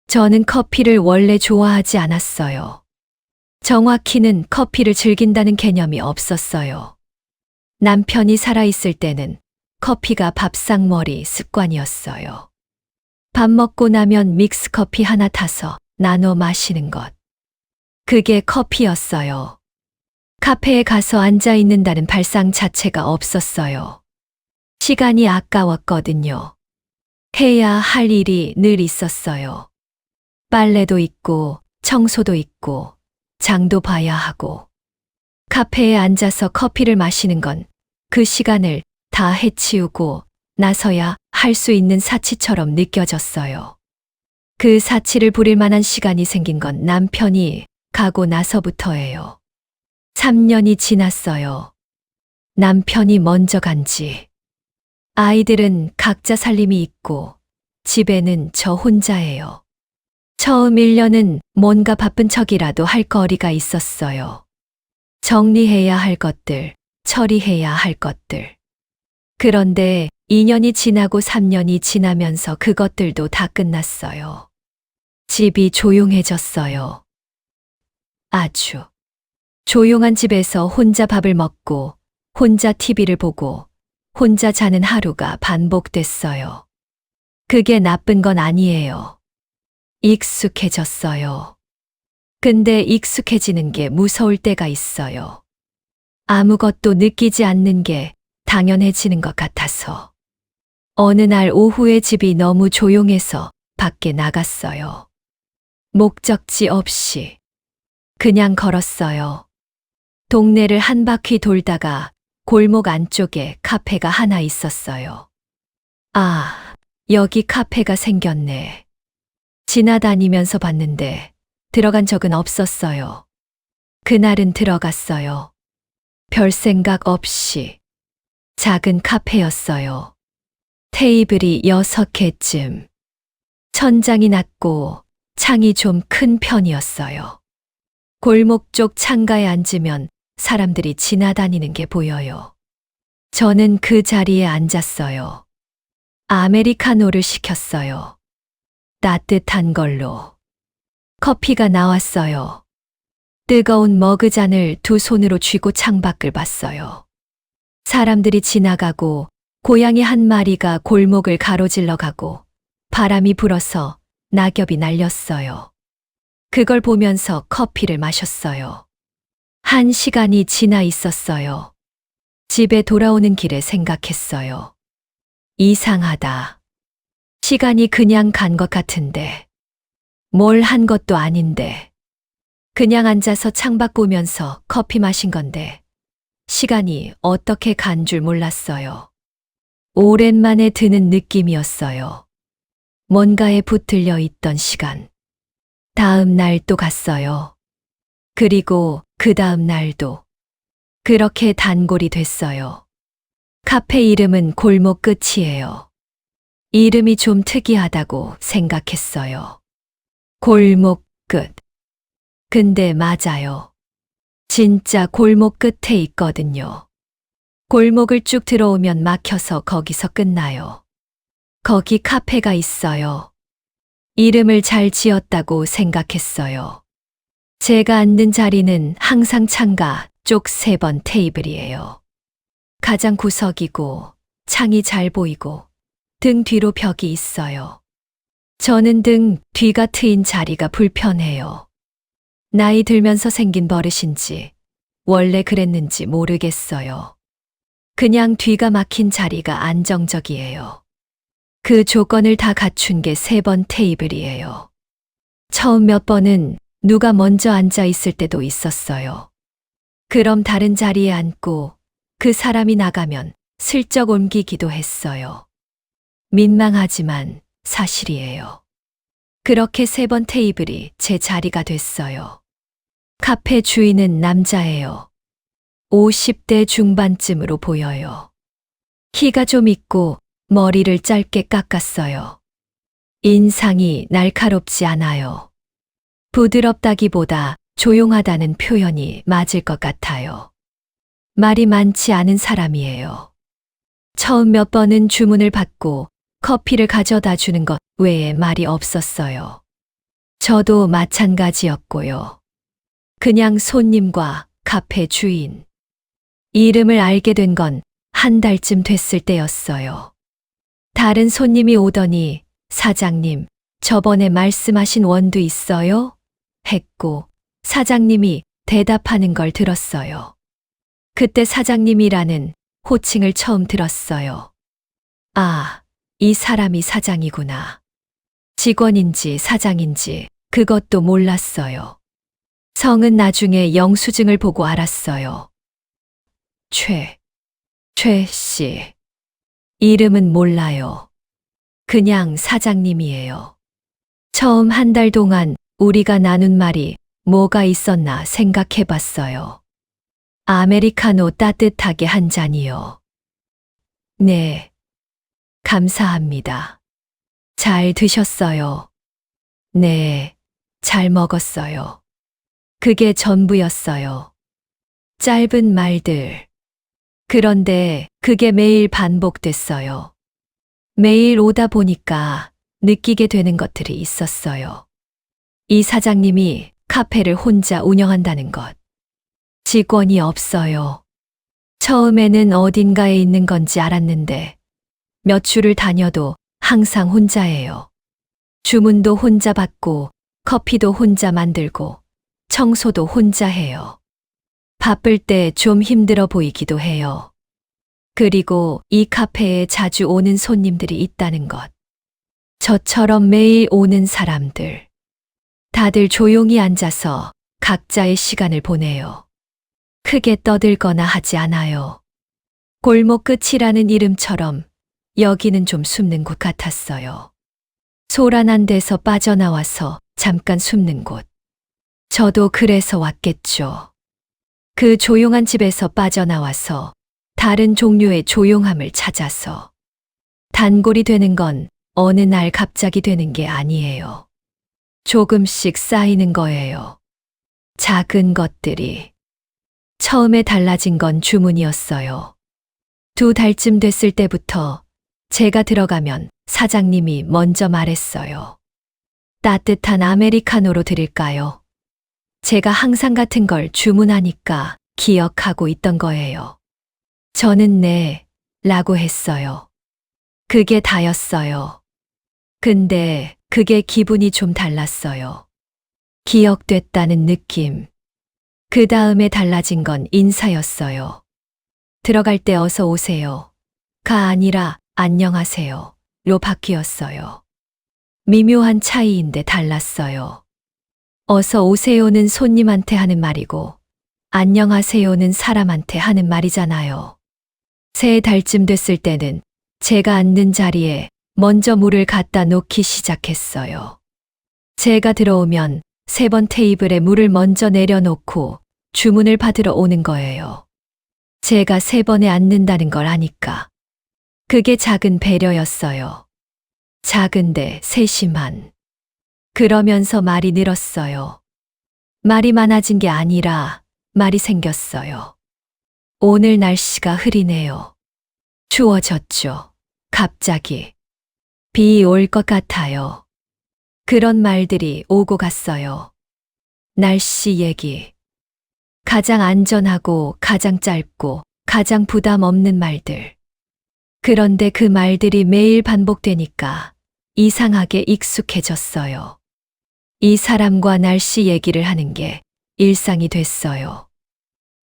저는 커피를 원래 좋아하지 않았어요. 정확히는 커피를 즐긴다는 개념이 없었어요. 남편이 살아있을 때는 커피가 밥상머리 습관이었어요. 밥 먹고 나면 믹스커피 하나 타서 나눠 마시는 것. 그게 커피였어요. 카페에 가서 앉아 있는다는 발상 자체가 없었어요. 시간이 아까웠거든요. 해야 할 일이 늘 있었어요. 빨래도 있고, 청소도 있고, 장도 봐야 하고. 카페에 앉아서 커피를 마시는 건 그 시간을 다 해치우고 나서야 할 수 있는 사치처럼 느껴졌어요. 그 사치를 부릴 만한 시간이 생긴 건 남편이 가고 나서부터예요. 3년이 지났어요. 남편이 먼저 간 지. 아이들은 각자 살림이 있고 집에는 저 혼자예요. 처음 1년은 뭔가 바쁜 척이라도 할 거리가 있었어요. 정리해야 할 것들, 처리해야 할 것들. 그런데 2년이 지나고 3년이 지나면서 그것들도 다 끝났어요. 집이 조용해졌어요. 아주. 조용한 집에서 혼자 밥을 먹고, 혼자 TV를 보고, 혼자 자는 하루가 반복됐어요. 그게 나쁜 건 아니에요. 익숙해졌어요. 근데 익숙해지는 게 무서울 때가 있어요. 아무것도 느끼지 않는 게 당연해지는 것 같아서. 어느 날 오후에 집이 너무 조용해서 밖에 나갔어요. 목적지 없이. 그냥 걸었어요. 동네를 한 바퀴 돌다가 골목 안쪽에 카페가 하나 있었어요. 아, 여기 카페가 생겼네. 지나다니면서 봤는데 들어간 적은 없었어요. 그날은 들어갔어요. 별 생각 없이. 작은 카페였어요. 테이블이 6개쯤. 천장이 낮고 창이 좀 큰 편이었어요. 골목 쪽 창가에 앉으면 사람들이 지나다니는 게 보여요. 저는 그 자리에 앉았어요. 아메리카노를 시켰어요. 따뜻한 걸로. 커피가 나왔어요. 뜨거운 머그잔을 두 손으로 쥐고 창밖을 봤어요. 사람들이 지나가고 고양이 한 마리가 골목을 가로질러 가고 바람이 불어서 낙엽이 날렸어요. 그걸 보면서 커피를 마셨어요. 1시간이 지나 있었어요. 집에 돌아오는 길에 생각했어요. 이상하다. 시간이 그냥 간 것 같은데. 뭘 한 것도 아닌데. 그냥 앉아서 창밖 보면서 커피 마신 건데 시간이 어떻게 간 줄 몰랐어요. 오랜만에 드는 느낌이었어요. 뭔가에 붙들려 있던 시간. 다음 날 또 갔어요. 그리고 그 다음 날도. 그렇게 단골이 됐어요. 카페 이름은 골목 끝이에요. 이름이 좀 특이하다고 생각했어요. 골목 끝. 근데 맞아요. 진짜 골목 끝에 있거든요. 골목을 쭉 들어오면 막혀서 거기서 끝나요. 거기 카페가 있어요. 이름을 잘 지었다고 생각했어요. 제가 앉는 자리는 항상 창가 쪽 3번 테이블이에요. 가장 구석이고 창이 잘 보이고 등 뒤로 벽이 있어요. 저는 등 뒤가 트인 자리가 불편해요. 나이 들면서 생긴 버릇인지 원래 그랬는지 모르겠어요. 그냥 뒤가 막힌 자리가 안정적이에요. 그 조건을 다 갖춘 게 3번 테이블이에요. 처음 몇 번은 누가 먼저 앉아 있을 때도 있었어요. 그럼 다른 자리에 앉고 그 사람이 나가면 슬쩍 옮기기도 했어요. 민망하지만 사실이에요. 그렇게 3번 테이블이 제 자리가 됐어요. 카페 주인은 남자예요. 50대 중반쯤으로 보여요. 키가 좀 있고 머리를 짧게 깎았어요. 인상이 날카롭지 않아요. 부드럽다기보다 조용하다는 표현이 맞을 것 같아요. 말이 많지 않은 사람이에요. 처음 몇 번은 주문을 받고 커피를 가져다 주는 것 외에 말이 없었어요. 저도 마찬가지였고요. 그냥 손님과 카페 주인. 이름을 알게 된 건 한 달쯤 됐을 때였어요. 다른 손님이 오더니 사장님, 저번에 말씀하신 원두 있어요? 했고 사장님이 대답하는 걸 들었어요. 그때 사장님이라는 호칭을 처음 들었어요. 아, 이 사람이 사장이구나. 직원인지 사장인지 그것도 몰랐어요. 성은 나중에 영수증을 보고 알았어요. 최 씨. 이름은 몰라요. 그냥 사장님이에요. 처음 한 달 동안 우리가 나눈 말이 뭐가 있었나 생각해 봤어요. 아메리카노 따뜻하게 한 잔이요. 네. 감사합니다. 잘 드셨어요. 네. 잘 먹었어요. 그게 전부였어요. 짧은 말들. 그런데 그게 매일 반복됐어요. 매일 오다 보니까 느끼게 되는 것들이 있었어요. 이 사장님이 카페를 혼자 운영한다는 것. 직원이 없어요. 처음에는 어딘가에 있는 건지 알았는데 몇 주를 다녀도 항상 혼자예요. 주문도 혼자 받고 커피도 혼자 만들고 청소도 혼자 해요. 바쁠 때 좀 힘들어 보이기도 해요. 그리고 이 카페에 자주 오는 손님들이 있다는 것. 저처럼 매일 오는 사람들. 다들 조용히 앉아서 각자의 시간을 보내요. 크게 떠들거나 하지 않아요. 골목 끝이라는 이름처럼 여기는 좀 숨는 곳 같았어요. 소란한 데서 빠져나와서 잠깐 숨는 곳. 저도 그래서 왔겠죠. 그 조용한 집에서 빠져나와서 다른 종류의 조용함을 찾아서. 단골이 되는 건 어느 날 갑자기 되는 게 아니에요. 조금씩 쌓이는 거예요. 작은 것들이. 처음에 달라진 건 주문이었어요. 2달쯤 됐을 때부터 제가 들어가면 사장님이 먼저 말했어요. 따뜻한 아메리카노로 드릴까요? 제가 항상 같은 걸 주문하니까 기억하고 있던 거예요. 저는 네, 라고 했어요. 그게 다였어요. 근데 그게 기분이 좀 달랐어요. 기억됐다는 느낌. 그 다음에 달라진 건 인사였어요. 들어갈 때 어서 오세요. 가 아니라 안녕하세요. 로 바뀌었어요. 미묘한 차이인데 달랐어요. 어서 오세요는 손님한테 하는 말이고, 안녕하세요는 사람한테 하는 말이잖아요. 3달쯤 됐을 때는 제가 앉는 자리에 먼저 물을 갖다 놓기 시작했어요. 제가 들어오면 3번 테이블에 물을 먼저 내려놓고 주문을 받으러 오는 거예요. 제가 3번에 앉는다는 걸 아니까. 그게 작은 배려였어요. 작은데 세심한. 그러면서 말이 늘었어요. 말이 많아진 게 아니라 말이 생겼어요. 오늘 날씨가 흐리네요. 추워졌죠. 갑자기. 비 올 것 같아요. 그런 말들이 오고 갔어요. 날씨 얘기. 가장 안전하고 가장 짧고 가장 부담 없는 말들. 그런데 그 말들이 매일 반복되니까 이상하게 익숙해졌어요. 이 사람과 날씨 얘기를 하는 게 일상이 됐어요.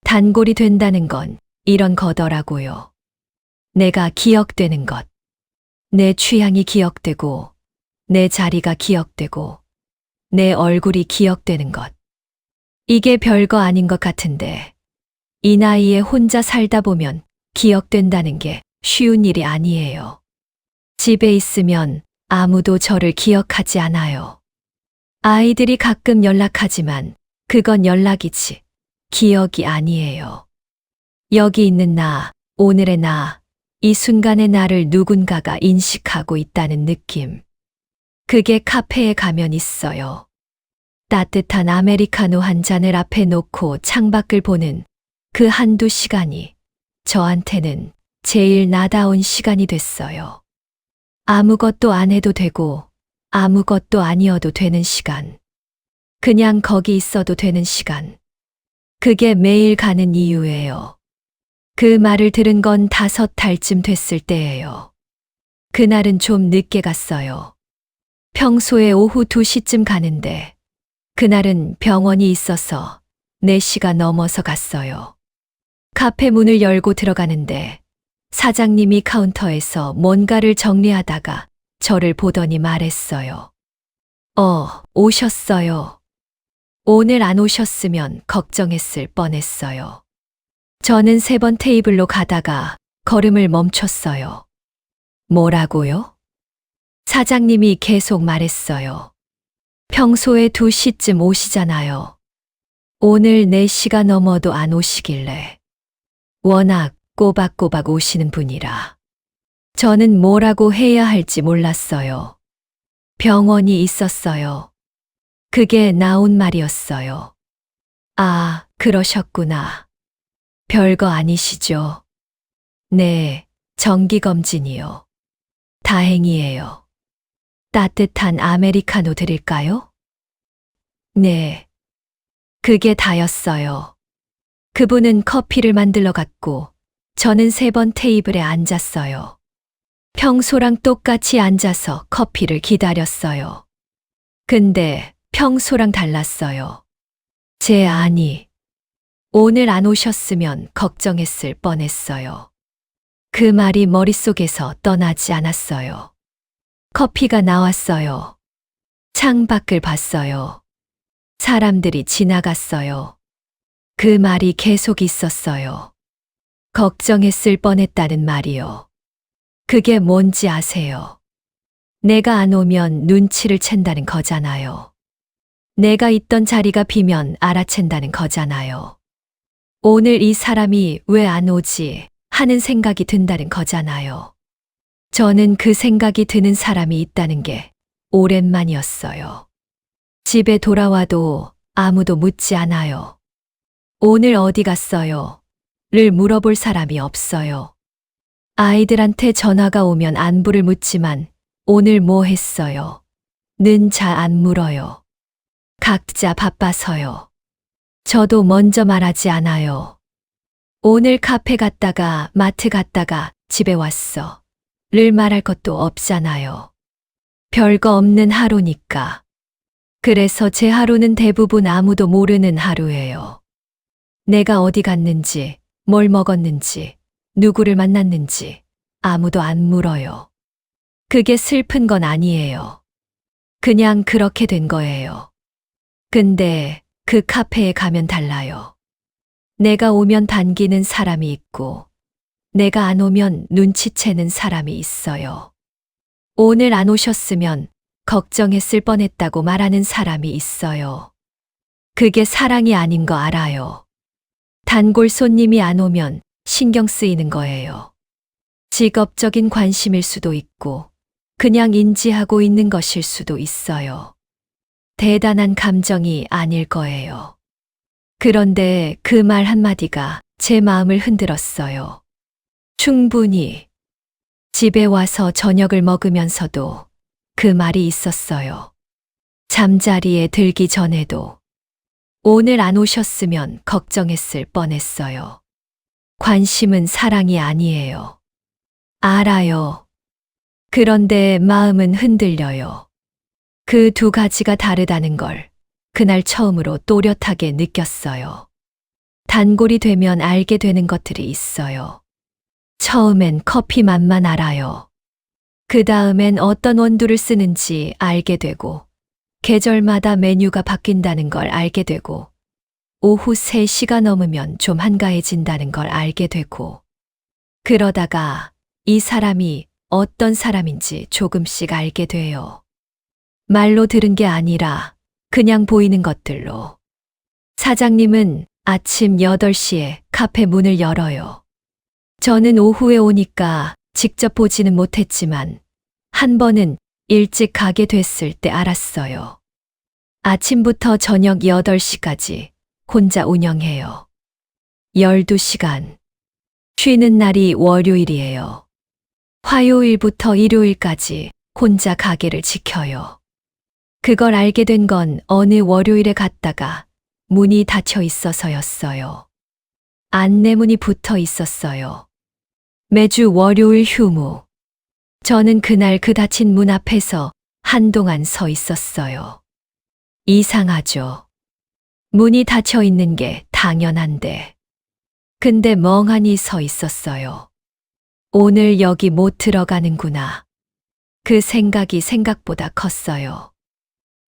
단골이 된다는 건 이런 거더라고요. 내가 기억되는 것. 내 취향이 기억되고, 내 자리가 기억되고, 내 얼굴이 기억되는 것. 이게 별거 아닌 것 같은데, 이 나이에 혼자 살다 보면 기억된다는 게 쉬운 일이 아니에요. 집에 있으면 아무도 저를 기억하지 않아요. 아이들이 가끔 연락하지만 그건 연락이지 기억이 아니에요. 여기 있는 나, 오늘의 나, 이 순간의 나를 누군가가 인식하고 있다는 느낌. 그게 카페에 가면 있어요. 따뜻한 아메리카노 한 잔을 앞에 놓고 창밖을 보는 그 한두 시간이 저한테는 제일 나다운 시간이 됐어요. 아무것도 안 해도 되고 아무것도 아니어도 되는 시간. 그냥 거기 있어도 되는 시간. 그게 매일 가는 이유예요. 그 말을 들은 건 5달쯤 됐을 때예요. 그날은 좀 늦게 갔어요. 평소에 오후 2시쯤 가는데 그날은 병원이 있어서 4시가 넘어서 갔어요. 카페 문을 열고 들어가는데 사장님이 카운터에서 뭔가를 정리하다가 저를 보더니 말했어요. 오셨어요. 오늘 안 오셨으면 걱정했을 뻔했어요. 저는 3번 테이블로 가다가 걸음을 멈췄어요. 뭐라고요? 사장님이 계속 말했어요. 평소에 2시쯤 오시잖아요. 오늘 4시가 넘어도 안 오시길래. 워낙 꼬박꼬박 오시는 분이라. 저는 뭐라고 해야 할지 몰랐어요. 병원이 있었어요. 그게 나온 말이었어요. 아, 그러셨구나. 별거 아니시죠? 네, 정기검진이요. 다행이에요. 따뜻한 아메리카노 드릴까요? 네. 그게 다였어요. 그분은 커피를 만들러 갔고, 저는 3번 테이블에 앉았어요. 평소랑 똑같이 앉아서 커피를 기다렸어요. 근데 평소랑 달랐어요. 제 아니, 오늘 안 오셨으면 걱정했을 뻔했어요. 그 말이 머릿속에서 떠나지 않았어요. 커피가 나왔어요. 창밖을 봤어요. 사람들이 지나갔어요. 그 말이 계속 있었어요. 걱정했을 뻔했다는 말이요. 그게 뭔지 아세요? 내가 안 오면 눈치를 챈다는 거잖아요. 내가 있던 자리가 비면 알아챈다는 거잖아요. 오늘 이 사람이 왜 안 오지 하는 생각이 든다는 거잖아요. 저는 그 생각이 드는 사람이 있다는 게 오랜만이었어요. 집에 돌아와도 아무도 묻지 않아요. 오늘 어디 갔어요? 를 물어볼 사람이 없어요. 아이들한테 전화가 오면 안부를 묻지만 오늘 뭐 했어요? 는 잘 안 물어요. 각자 바빠서요. 저도 먼저 말하지 않아요. 오늘 카페 갔다가 마트 갔다가 집에 왔어. 를 말할 것도 없잖아요. 별거 없는 하루니까. 그래서 제 하루는 대부분 아무도 모르는 하루예요. 내가 어디 갔는지, 뭘 먹었는지, 누구를 만났는지 아무도 안 물어요. 그게 슬픈 건 아니에요. 그냥 그렇게 된 거예요. 근데 그 카페에 가면 달라요. 내가 오면 반기는 사람이 있고, 내가 안 오면 눈치채는 사람이 있어요. 오늘 안 오셨으면 걱정했을 뻔했다고 말하는 사람이 있어요. 그게 사랑이 아닌 거 알아요. 단골 손님이 안 오면 신경 쓰이는 거예요. 직업적인 관심일 수도 있고, 그냥 인지하고 있는 것일 수도 있어요. 대단한 감정이 아닐 거예요. 그런데 그 말 한마디가 제 마음을 흔들었어요. 충분히. 집에 와서 저녁을 먹으면서도 그 말이 있었어요. 잠자리에 들기 전에도. 오늘 안 오셨으면 걱정했을 뻔했어요. 관심은 사랑이 아니에요. 알아요. 그런데 마음은 흔들려요. 그 2가지가 다르다는 걸 그날 처음으로 또렷하게 느꼈어요. 단골이 되면 알게 되는 것들이 있어요. 처음엔 커피 맛만 알아요. 그 다음엔 어떤 원두를 쓰는지 알게 되고, 계절마다 메뉴가 바뀐다는 걸 알게 되고, 오후 3시가 넘으면 좀 한가해진다는 걸 알게 되고, 그러다가 이 사람이 어떤 사람인지 조금씩 알게 돼요. 말로 들은 게 아니라 그냥 보이는 것들로. 사장님은 아침 8시에 카페 문을 열어요. 저는 오후에 오니까 직접 보지는 못했지만 한 번은 일찍 가게 됐을 때 알았어요. 아침부터 저녁 8시까지 혼자 운영해요. 12시간. 쉬는 날이 월요일이에요. 화요일부터 일요일까지 혼자 가게를 지켜요. 그걸 알게 된 건 어느 월요일에 갔다가 문이 닫혀 있어서였어요. 안내문이 붙어 있었어요. 매주 월요일 휴무. 저는 그날 그 닫힌 문 앞에서 한동안 서 있었어요. 이상하죠. 문이 닫혀 있는 게 당연한데. 근데 멍하니 서 있었어요. 오늘 여기 못 들어가는구나. 그 생각이 생각보다 컸어요.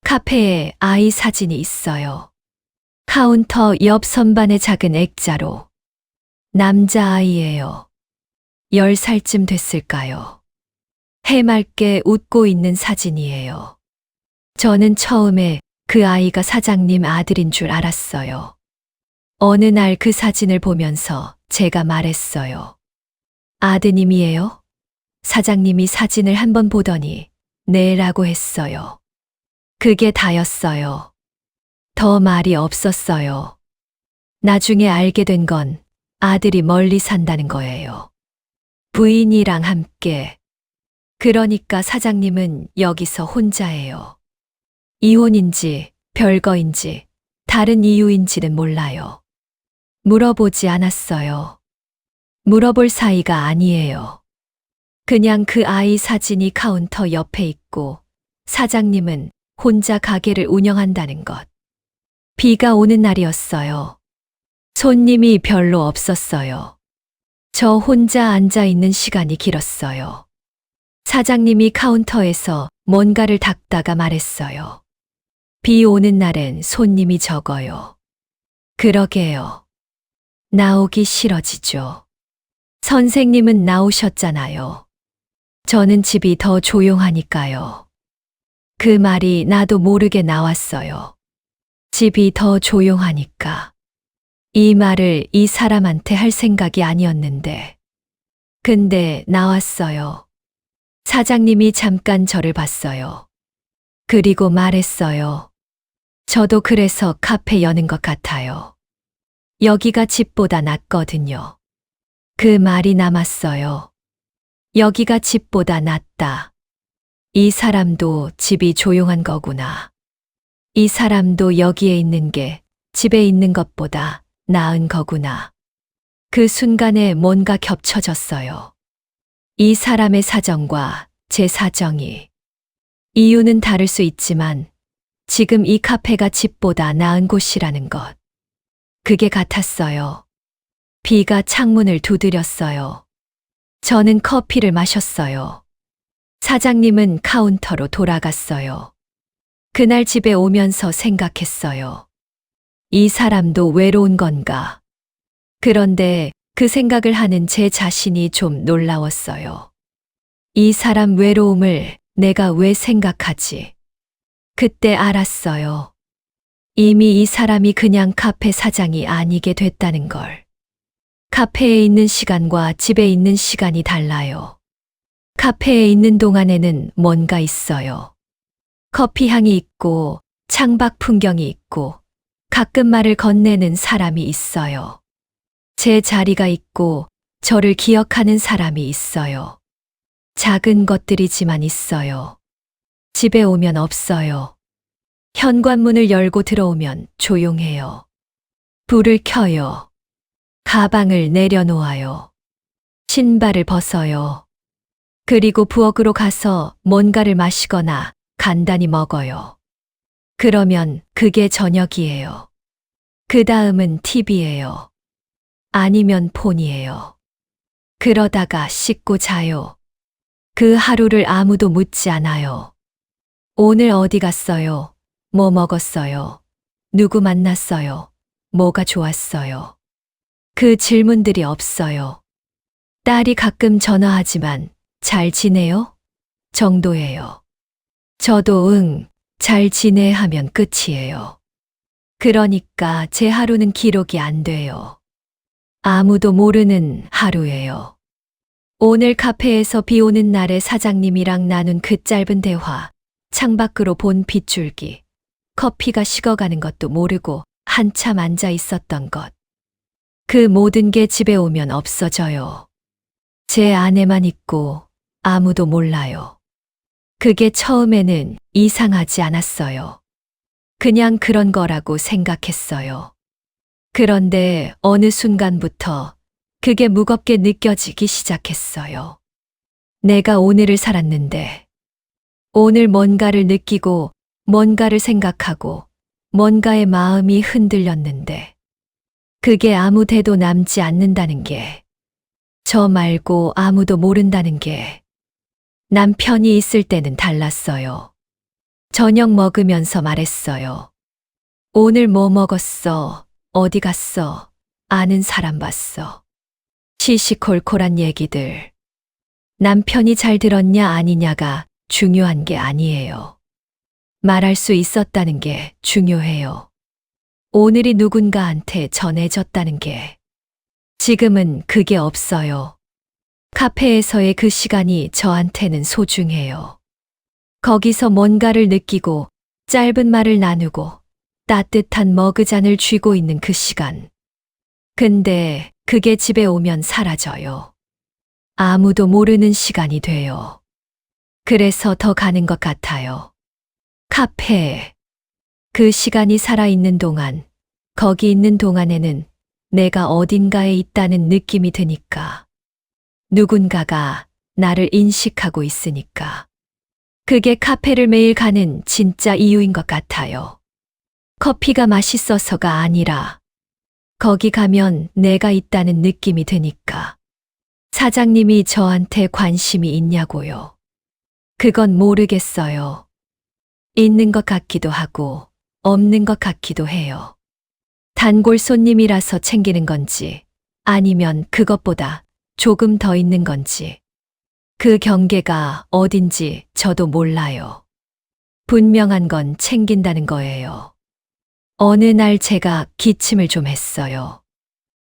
카페에 아이 사진이 있어요. 카운터 옆 선반에 작은 액자로. 남자아이예요. 10살쯤 됐을까요? 해맑게 웃고 있는 사진이에요. 저는 처음에 그 아이가 사장님 아들인 줄 알았어요. 어느 날 그 사진을 보면서 제가 말했어요. 아드님이에요? 사장님이 사진을 한번 보더니 네라고 했어요. 그게 다였어요. 더 말이 없었어요. 나중에 알게 된 건 아들이 멀리 산다는 거예요. 부인이랑 함께. 그러니까 사장님은 여기서 혼자예요. 이혼인지 별거인지 다른 이유인지는 몰라요. 물어보지 않았어요. 물어볼 사이가 아니에요. 그냥 그 아이 사진이 카운터 옆에 있고 사장님은 혼자 가게를 운영한다는 것. 비가 오는 날이었어요. 손님이 별로 없었어요. 저 혼자 앉아 있는 시간이 길었어요. 사장님이 카운터에서 뭔가를 닦다가 말했어요. 비 오는 날엔 손님이 적어요. 그러게요. 나오기 싫어지죠. 선생님은 나오셨잖아요. 저는 집이 더 조용하니까요. 그 말이 나도 모르게 나왔어요. 집이 더 조용하니까. 이 말을 이 사람한테 할 생각이 아니었는데. 근데 나왔어요. 사장님이 잠깐 저를 봤어요. 그리고 말했어요. 저도 그래서 카페 여는 것 같아요. 여기가 집보다 낫거든요. 그 말이 남았어요. 여기가 집보다 낫다. 이 사람도 집이 조용한 거구나. 이 사람도 여기에 있는 게 집에 있는 것보다 나은 거구나. 그 순간에 뭔가 겹쳐졌어요. 이 사람의 사정과 제 사정이. 이유는 다를 수 있지만 지금 이 카페가 집보다 나은 곳이라는 것. 그게 같았어요. 비가 창문을 두드렸어요. 저는 커피를 마셨어요. 사장님은 카운터로 돌아갔어요. 그날 집에 오면서 생각했어요. 이 사람도 외로운 건가? 그런데 그 생각을 하는 제 자신이 좀 놀라웠어요. 이 사람 외로움을 내가 왜 생각하지? 그때 알았어요. 이미 이 사람이 그냥 카페 사장이 아니게 됐다는 걸. 카페에 있는 시간과 집에 있는 시간이 달라요. 카페에 있는 동안에는 뭔가 있어요. 커피 향이 있고 창밖 풍경이 있고 가끔 말을 건네는 사람이 있어요. 제 자리가 있고 저를 기억하는 사람이 있어요. 작은 것들이지만 있어요. 집에 오면 없어요. 현관문을 열고 들어오면 조용해요. 불을 켜요. 가방을 내려놓아요. 신발을 벗어요. 그리고 부엌으로 가서 뭔가를 마시거나 간단히 먹어요. 그러면 그게 저녁이에요. 그 다음은 TV예요. 아니면 폰이에요. 그러다가 씻고 자요. 그 하루를 아무도 묻지 않아요. 오늘 어디 갔어요? 뭐 먹었어요? 누구 만났어요? 뭐가 좋았어요? 그 질문들이 없어요. 딸이 가끔 전화하지만 잘 지내요? 정도예요. 저도 잘 지내 하면 끝이에요. 그러니까 제 하루는 기록이 안 돼요. 아무도 모르는 하루예요. 오늘 카페에서 비 오는 날에 사장님이랑 나눈 그 짧은 대화, 창밖으로 본 빗줄기, 커피가 식어가는 것도 모르고 한참 앉아 있었던 것. 그 모든 게 집에 오면 없어져요. 제 안에만 있고 아무도 몰라요. 그게 처음에는 이상하지 않았어요. 그냥 그런 거라고 생각했어요. 그런데 어느 순간부터 그게 무겁게 느껴지기 시작했어요. 내가 오늘을 살았는데, 오늘 뭔가를 느끼고, 뭔가를 생각하고, 뭔가의 마음이 흔들렸는데, 그게 아무 데도 남지 않는다는 게, 저 말고 아무도 모른다는 게, 남편이 있을 때는 달랐어요. 저녁 먹으면서 말했어요. 오늘 뭐 먹었어? 어디 갔어? 아는 사람 봤어. 시시콜콜한 얘기들. 남편이 잘 들었냐 아니냐가 중요한 게 아니에요. 말할 수 있었다는 게 중요해요. 오늘이 누군가한테 전해졌다는 게. 지금은 그게 없어요. 카페에서의 그 시간이 저한테는 소중해요. 거기서 뭔가를 느끼고 짧은 말을 나누고 따뜻한 머그잔을 쥐고 있는 그 시간. 근데 그게 집에 오면 사라져요. 아무도 모르는 시간이 돼요. 그래서 더 가는 것 같아요. 카페에. 그 시간이 살아있는 동안, 거기 있는 동안에는 내가 어딘가에 있다는 느낌이 드니까. 누군가가 나를 인식하고 있으니까. 그게 카페를 매일 가는 진짜 이유인 것 같아요. 커피가 맛있어서가 아니라 거기 가면 내가 있다는 느낌이 드니까. 사장님이 저한테 관심이 있냐고요. 그건 모르겠어요. 있는 것 같기도 하고 없는 것 같기도 해요. 단골 손님이라서 챙기는 건지 아니면 그것보다 조금 더 있는 건지. 그 경계가 어딘지 저도 몰라요. 분명한 건 챙긴다는 거예요. 어느 날 제가 기침을 좀 했어요.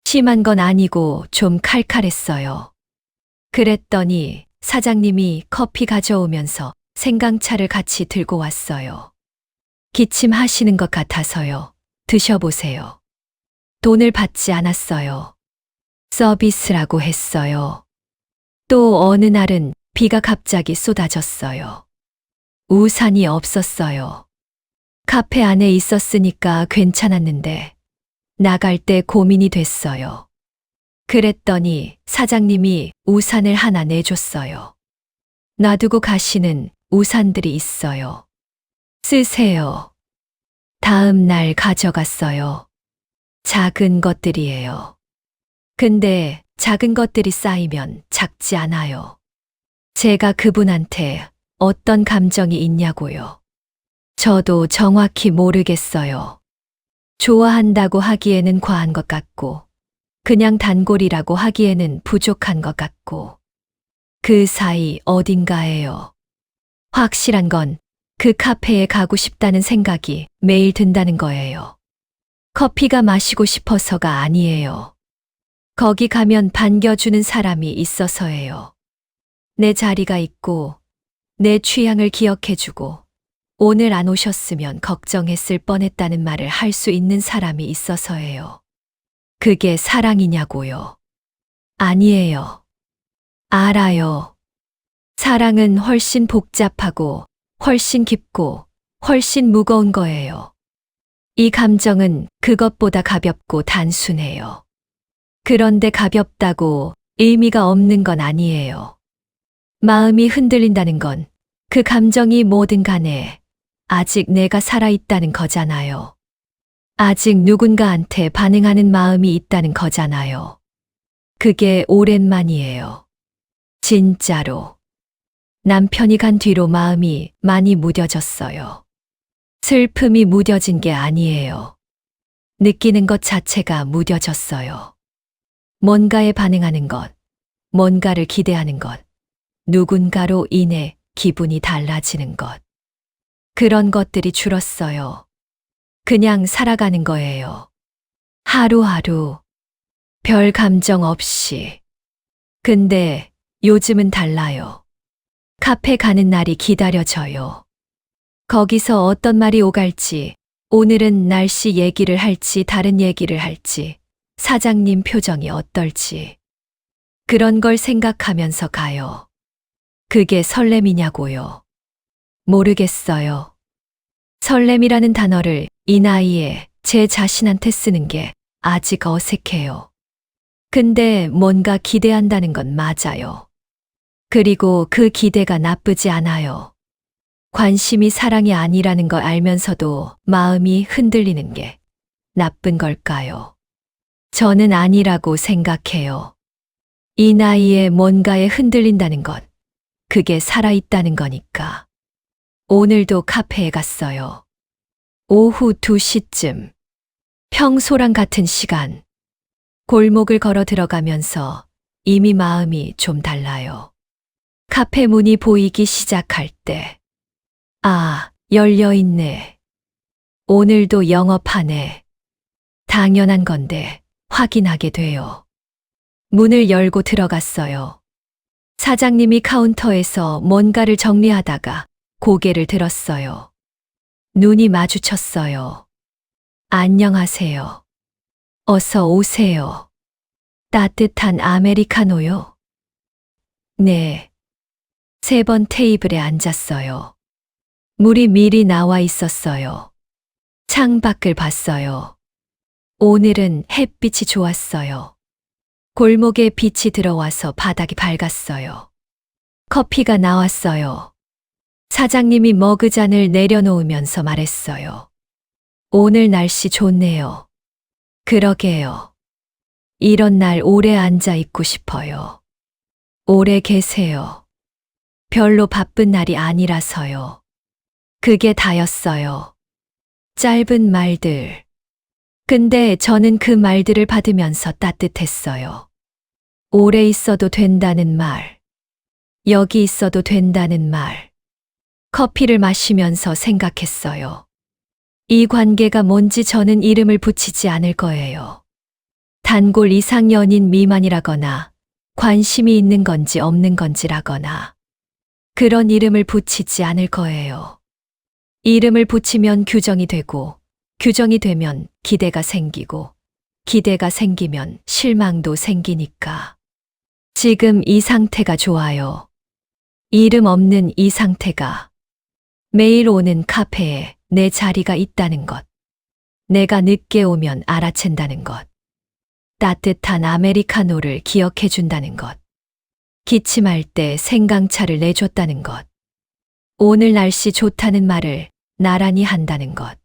심한 건 아니고 좀 칼칼했어요. 그랬더니 사장님이 커피 가져오면서 생강차를 같이 들고 왔어요. 기침하시는 것 같아서요. 드셔보세요. 돈을 받지 않았어요. 서비스라고 했어요. 또 어느 날은 비가 갑자기 쏟아졌어요. 우산이 없었어요. 카페 안에 있었으니까 괜찮았는데 나갈 때 고민이 됐어요. 그랬더니 사장님이 우산을 하나 내줬어요. 놔두고 가시는 우산들이 있어요. 쓰세요. 다음 날 가져갔어요. 작은 것들이에요. 근데 작은 것들이 쌓이면 작지 않아요. 제가 그분한테 어떤 감정이 있냐고요. 저도 정확히 모르겠어요. 좋아한다고 하기에는 과한 것 같고, 그냥 단골이라고 하기에는 부족한 것 같고, 그 사이 어딘가에요. 확실한 건 그 카페에 가고 싶다는 생각이 매일 든다는 거예요. 커피가 마시고 싶어서가 아니에요. 거기 가면 반겨주는 사람이 있어서예요. 내 자리가 있고, 내 취향을 기억해주고, 오늘 안 오셨으면 걱정했을 뻔했다는 말을 할 수 있는 사람이 있어서예요. 그게 사랑이냐고요? 아니에요. 알아요. 사랑은 훨씬 복잡하고, 훨씬 깊고, 훨씬 무거운 거예요. 이 감정은 그것보다 가볍고 단순해요. 그런데 가볍다고 의미가 없는 건 아니에요. 마음이 흔들린다는 건 그 감정이 뭐든 간에 아직 내가 살아있다는 거잖아요. 아직 누군가한테 반응하는 마음이 있다는 거잖아요. 그게 오랜만이에요. 진짜로. 남편이 간 뒤로 마음이 많이 무뎌졌어요. 슬픔이 무뎌진 게 아니에요. 느끼는 것 자체가 무뎌졌어요. 뭔가에 반응하는 것, 뭔가를 기대하는 것, 누군가로 인해 기분이 달라지는 것. 그런 것들이 줄었어요. 그냥 살아가는 거예요. 하루하루. 별 감정 없이. 근데 요즘은 달라요. 카페 가는 날이 기다려져요. 거기서 어떤 말이 오갈지, 오늘은 날씨 얘기를 할지 다른 얘기를 할지, 사장님 표정이 어떨지. 그런 걸 생각하면서 가요. 그게 설렘이냐고요. 모르겠어요. 설렘이라는 단어를 이 나이에 제 자신한테 쓰는 게 아직 어색해요. 근데 뭔가 기대한다는 건 맞아요. 그리고 그 기대가 나쁘지 않아요. 관심이 사랑이 아니라는 걸 알면서도 마음이 흔들리는 게 나쁜 걸까요? 저는 아니라고 생각해요. 이 나이에 뭔가에 흔들린다는 건 그게 살아있다는 거니까. 오늘도 카페에 갔어요. 오후 2시쯤. 평소랑 같은 시간. 골목을 걸어 들어가면서 이미 마음이 좀 달라요. 카페 문이 보이기 시작할 때. 아, 열려있네. 오늘도 영업하네. 당연한 건데 확인하게 돼요. 문을 열고 들어갔어요. 사장님이 카운터에서 뭔가를 정리하다가 고개를 들었어요. 눈이 마주쳤어요. 안녕하세요. 어서 오세요. 따뜻한 아메리카노요? 네. 3번 테이블에 앉았어요. 물이 미리 나와 있었어요. 창밖을 봤어요. 오늘은 햇빛이 좋았어요. 골목에 빛이 들어와서 바닥이 밝았어요. 커피가 나왔어요. 사장님이 머그잔을 내려놓으면서 말했어요. 오늘 날씨 좋네요. 그러게요. 이런 날 오래 앉아 있고 싶어요. 오래 계세요. 별로 바쁜 날이 아니라서요. 그게 다였어요. 짧은 말들. 근데 저는 그 말들을 받으면서 따뜻했어요. 오래 있어도 된다는 말. 여기 있어도 된다는 말. 커피를 마시면서 생각했어요. 이 관계가 뭔지 저는 이름을 붙이지 않을 거예요. 단골 이상 연인 미만이라거나 관심이 있는 건지 없는 건지라거나 그런 이름을 붙이지 않을 거예요. 이름을 붙이면 규정이 되고 규정이 되면 기대가 생기고 기대가 생기면 실망도 생기니까. 지금 이 상태가 좋아요. 이름 없는 이 상태가. 매일 오는 카페에 내 자리가 있다는 것. 내가 늦게 오면 알아챈다는 것. 따뜻한 아메리카노를 기억해 준다는 것. 기침할 때 생강차를 내줬다는 것. 오늘 날씨 좋다는 말을 나란히 한다는 것.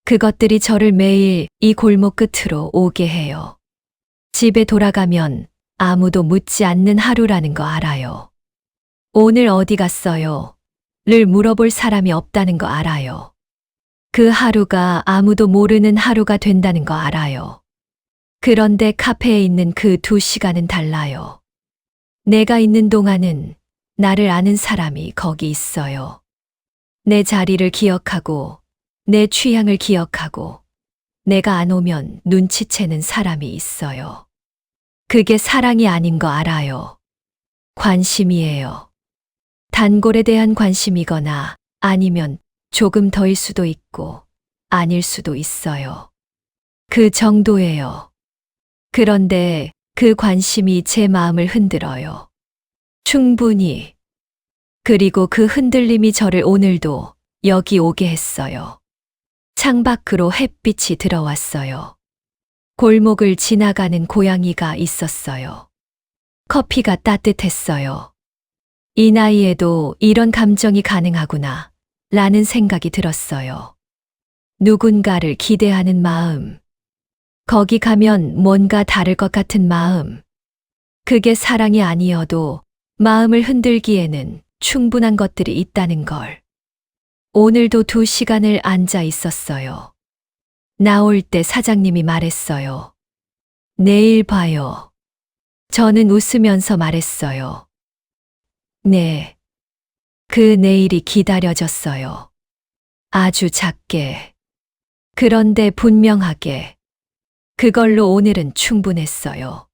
그것들이 저를 매일 이 골목 끝으로 오게 해요. 집에 돌아가면 아무도 묻지 않는 하루라는 거 알아요. 오늘 어디 갔어요? 를 물어볼 사람이 없다는 거 알아요. 그 하루가 아무도 모르는 하루가 된다는 거 알아요. 그런데 카페에 있는 그 2시간은 달라요. 내가 있는 동안은 나를 아는 사람이 거기 있어요. 내 자리를 기억하고 내 취향을 기억하고 내가 안 오면 눈치채는 사람이 있어요. 그게 사랑이 아닌 거 알아요. 관심이에요. 단골에 대한 관심이거나 아니면 조금 더일 수도 있고 아닐 수도 있어요. 그 정도예요. 그런데 그 관심이 제 마음을 흔들어요. 충분히. 그리고 그 흔들림이 저를 오늘도 여기 오게 했어요. 창밖으로 햇빛이 들어왔어요. 골목을 지나가는 고양이가 있었어요. 커피가 따뜻했어요. 이 나이에도 이런 감정이 가능하구나, 라는 생각이 들었어요. 누군가를 기대하는 마음. 거기 가면 뭔가 다를 것 같은 마음. 그게 사랑이 아니어도 마음을 흔들기에는 충분한 것들이 있다는 걸. 오늘도 2시간을 앉아 있었어요. 나올 때 사장님이 말했어요. 내일 봐요. 저는 웃으면서 말했어요. 네. 그 내일이 기다려졌어요. 아주 작게. 그런데 분명하게. 그걸로 오늘은 충분했어요.